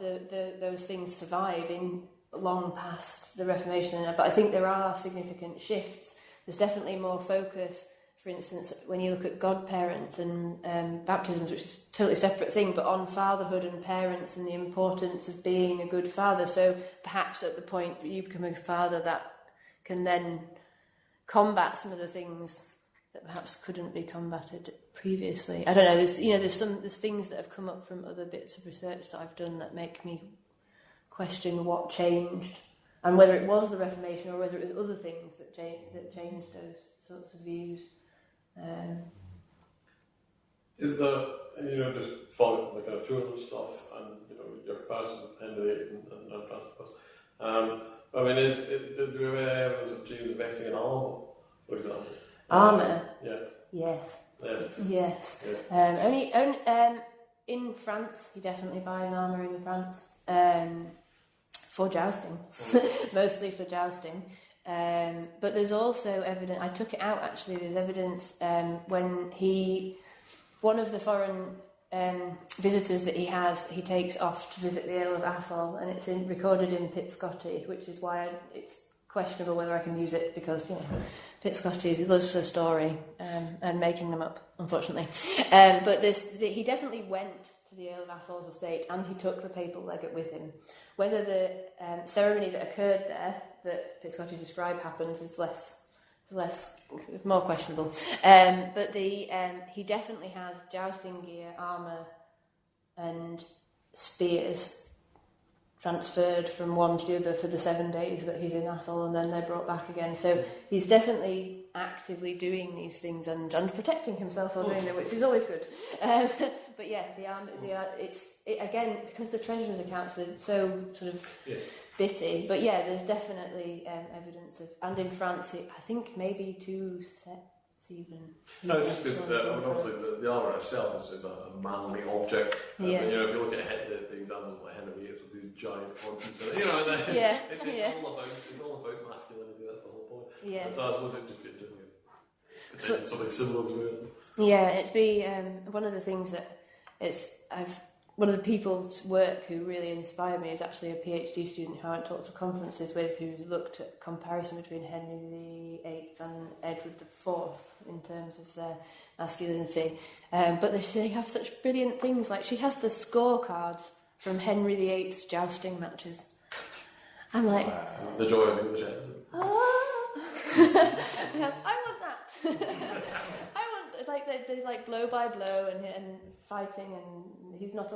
Speaker 2: those things survive in long past the Reformation, but I think there are significant shifts. There's definitely more focus. For instance, when you look at godparents and baptisms, which is a totally separate thing, but on fatherhood and parents and the importance of being a good father. So perhaps at the point you become a father, that can then combat some of the things that perhaps couldn't be combated previously. I don't know. There's things that have come up from other bits of research that I've done that make me question what changed, and whether it was the Reformation or whether it was other things that changed those sorts of views.
Speaker 3: Is there, just following the kind of tourism stuff and, your comparison with Henry VIII and Francis I mean, do we have any evidence of James investing in armour, for example?
Speaker 2: Armour?
Speaker 3: Yeah.
Speaker 2: Yes.
Speaker 3: Yes.
Speaker 2: Only in France, he definitely buys armour in France, for jousting, mostly for jousting. But there's also evidence, I took it out actually, there's evidence when one of the foreign visitors that he takes off to visit the Earl of Atholl, and it's recorded in Pitscotty, which is why it's questionable whether I can use it, because Pitscotty loves a story and making them up, unfortunately. But he definitely went to the Earl of Atholl's estate, and he took the papal legate with him. Whether the ceremony that occurred there that Pitscotty described happens is more questionable. But he definitely has jousting gear, armour, and spears transferred from one to the other for the 7 days that he's in Atholl, and then they're brought back again. So he's definitely actively doing these things and protecting himself while doing them, which is always good. But yeah, it's again, because the treasurer's accounts are so sort of bitty. But yeah, there's definitely evidence of, and in France, I think maybe 2 sets even.
Speaker 3: No, just because obviously the armour itself is a manly object. If you look at the examples like Henry VIII with these giant punches, it's all about masculinity. That's the whole point. Yeah. So I suppose it just be interesting. Something similar to it.
Speaker 2: Yeah, it'd be one of the things that one of the people's work who really inspired me is actually a PhD student who I went to lots of conferences with, who looked at comparison between Henry VIII and Edward IV in terms of their masculinity. But they have such brilliant things, like she has the scorecards from Henry VIII's jousting matches. I'm like...
Speaker 3: the joy of English.
Speaker 2: I want that. There's like blow by blow and fighting, and he's not,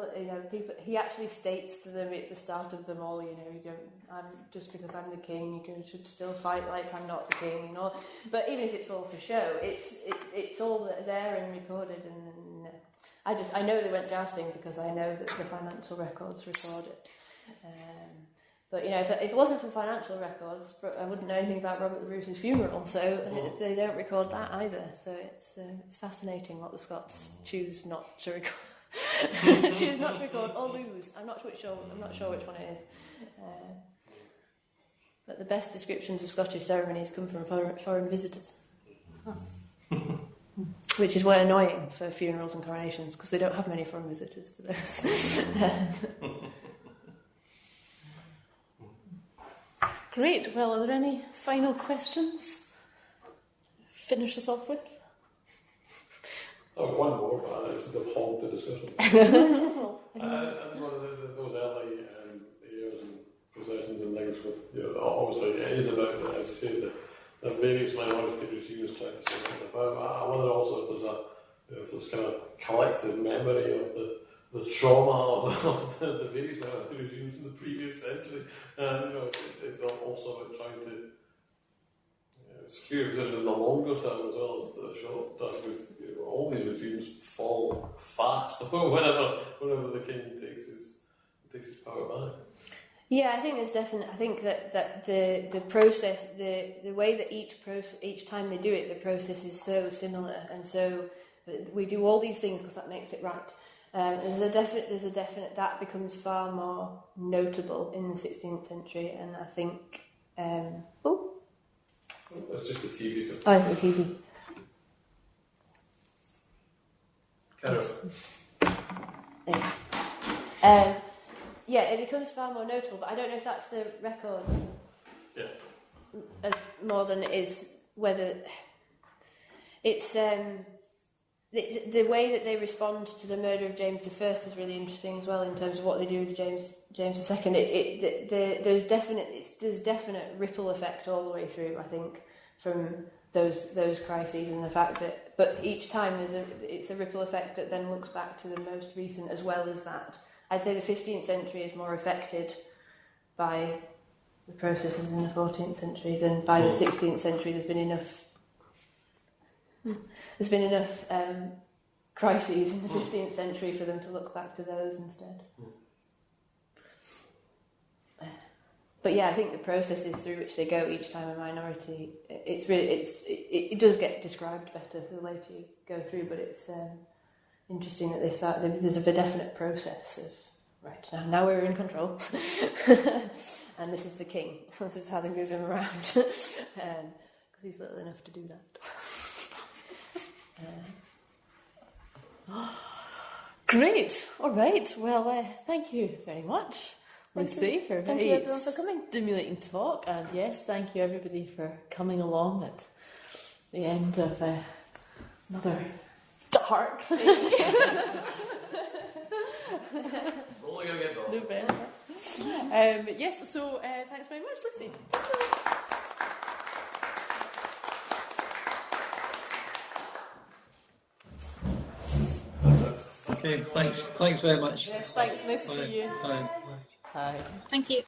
Speaker 2: people. He actually states to them at the start of them all, you don't. I'm just because I'm the king, you should still fight like I'm not the king, But even if it's all for show, it's all there and recorded, and I know they went jousting because I know that the financial records record it. But if it wasn't for financial records, I wouldn't know anything about Robert the Bruce's funeral. So they don't record that either. So it's fascinating what the Scots choose not to record, choose not to record or lose. I'm not sure which one it is. But the best descriptions of Scottish ceremonies come from foreign visitors, which is why annoying for funerals and coronations because they don't have many foreign visitors for those.
Speaker 1: Great. Well, are there any final questions? Finish us off with?
Speaker 3: Oh, one more, but it's the whole the discussion. And one of those early years and possessions and things with, obviously it is about, as you say, the various minority regimes trying to say something about. I wonder also if there's kind of collective memory of the trauma of the various minority regimes in the previous century. It's also about trying to secure a position in the longer term as well as the short term, because all these regimes fall fast whenever the king takes his power back.
Speaker 2: Yeah, I think there's definitely. I think that the process, the way that each time they do it, the process is so similar, and so we do all these things because that makes it right. There's a definite that becomes far more notable in the 16th century, and I think.
Speaker 3: It's just the TV.
Speaker 2: Oh, it's the TV. Yeah, it becomes far more notable, but I don't know if that's the records.
Speaker 3: Yeah.
Speaker 2: As more than it is whether it's the way that they respond to the murder of James I is really interesting as well in terms of what they do with James II. There's definite ripple effect all the way through. I think from those crises and the fact that, but each time it's a ripple effect that then looks back to the most recent as well as that. I'd say the 15th century is more affected by the processes in the 14th century than by the 16th century. There's been enough crises in the 15th century for them to look back to those instead. But yeah, I think the processes through which they go each time a minority, it does get described better the later you go through. But it's interesting that there's a definite process of right now we're in control, and this is the king. This is how they move him around because he's little enough to do that.
Speaker 1: Great. All right. Well, thank you very much, Lucy, for a very
Speaker 2: everyone for coming.
Speaker 1: stimulating talk. And yes, thank you everybody for coming along at the end of another dark
Speaker 3: Only going to get
Speaker 1: November. Yes. So thanks very much, Lucy.
Speaker 6: Okay, thanks very much.
Speaker 1: Yes, nice to see you.
Speaker 6: Bye.
Speaker 1: Bye.
Speaker 5: Thank you.